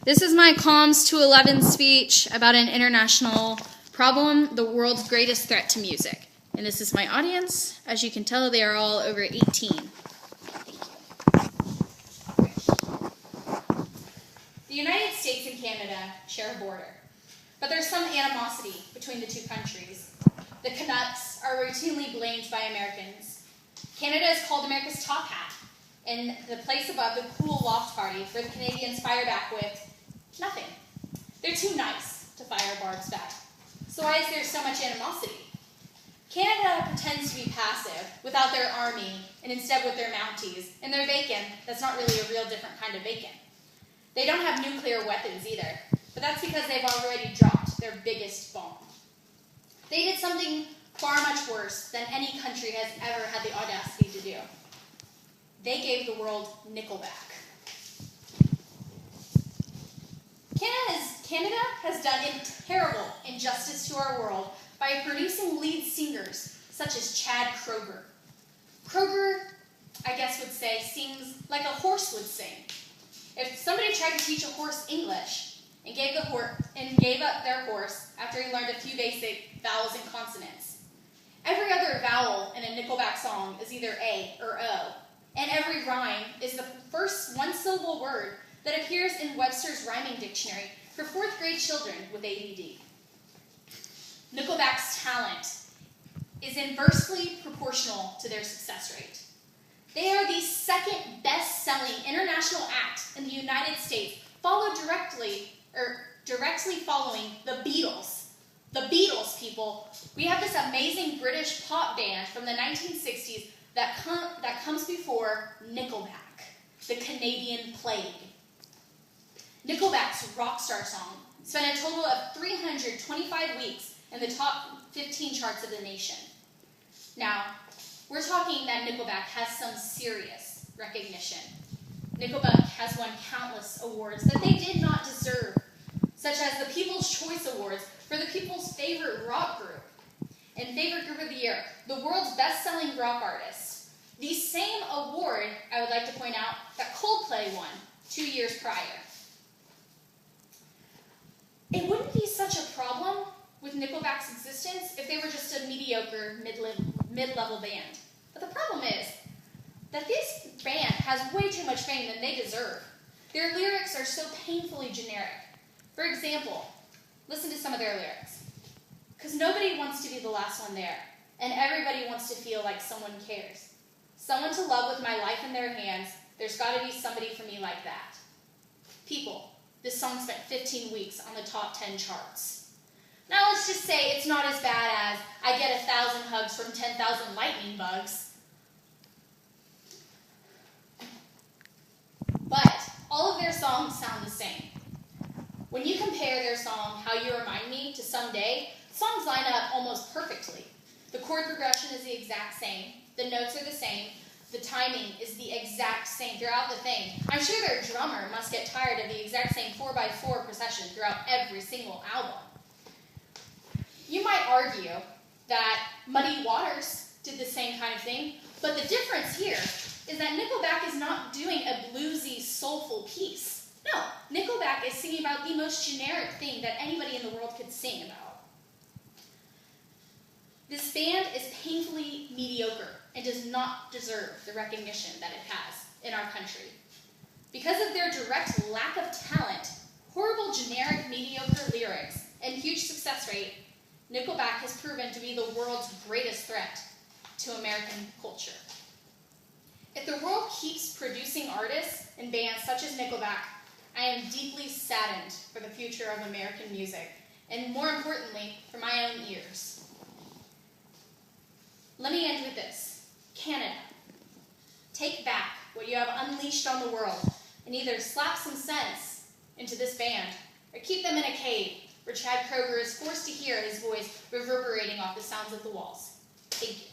This is my Com211 speech about an international problem, the world's greatest threat to music. And this is my audience. As you can tell, they are all over 18. Thank you. The United States and Canada share a border, but there's some animosity between the two countries. The Canucks are routinely blamed by Americans. Canada is called America's top hat, and the place above the cool loft party where the Canadians fire back with nothing. They're too nice to fire barbs back. So why is there so much animosity? Canada pretends to be passive without their army and instead with their Mounties and their bacon that's not really a real different kind of bacon. They don't have nuclear weapons either, but that's because they've already dropped their biggest bomb. They did something far much worse than any country has ever had the audacity to do. They gave the world Nickelback. Canada has done a terrible injustice to our world by producing lead singers such as Chad Kroeger. Kroeger, I guess would say, sings like a horse would sing. If somebody tried to teach a horse English and gave up their horse after he learned a few basic vowels and consonants, every other vowel in a Nickelback song is either A or O, and every rhyme is the first one-syllable word that appears in Webster's Rhyming Dictionary for 4th grade children with ADD. Nickelback's talent is inversely proportional to their success rate. They are the second best-selling international act in the United States, directly following the Beatles. The Beatles, people. We have this amazing British pop band from the 1960s that comes before Nickelback, the Canadian Plague. Nickelback's Rockstar song spent a total of 325 weeks in the top 15 charts of the nation. Now, we're talking that Nickelback has some serious recognition. Nickelback has won countless awards that they did not deserve, such as the People's Choice Awards for the people's favorite rock group, and Favorite Group of the Year, the world's best-selling rock artist. The same award, I would like to point out, that Coldplay won 2 years prior. It wouldn't be such a problem with Nickelback's existence if they were just a mediocre mid-level band. But the problem is that this band has way too much fame than they deserve. Their lyrics are so painfully generic. For example, listen to some of their lyrics. "'Cause nobody wants to be the last one there, and everybody wants to feel like someone cares. Someone to love with my life in their hands, there's gotta be somebody for me like that. People, this song spent 15 weeks on the top 10 charts. Now let's just say it's not as bad as I get 1,000 hugs from 10,000 lightning bugs. But all of their songs sound the same. When you compare their song, How You Remind Me, to Someday, songs line up almost perfectly. The chord progression is the exact same. The notes are the same. The timing is the exact same throughout the thing. I'm sure their drummer must get tired of the exact same 4x4 procession throughout every single album. You might argue that Muddy Waters did the same kind of thing, but the difference here is that Nickelback is not doing a bluesy, soulful piece. No, Nickelback is singing about the most generic thing that anybody in the world could sing about. This band is painfully mediocre and does not deserve the recognition that it has in our country. Because of their direct lack of talent, horrible generic mediocre lyrics, and huge success rate, Nickelback has proven to be the world's greatest threat to American culture. If the world keeps producing artists and bands such as Nickelback, I am deeply saddened for the future of American music, and more importantly, for my own ears. Let me end with this. Canada, take back what you have unleashed on the world and either slap some sense into this band or keep them in a cave where Chad Kroeger is forced to hear his voice reverberating off the sounds of the walls. Thank you.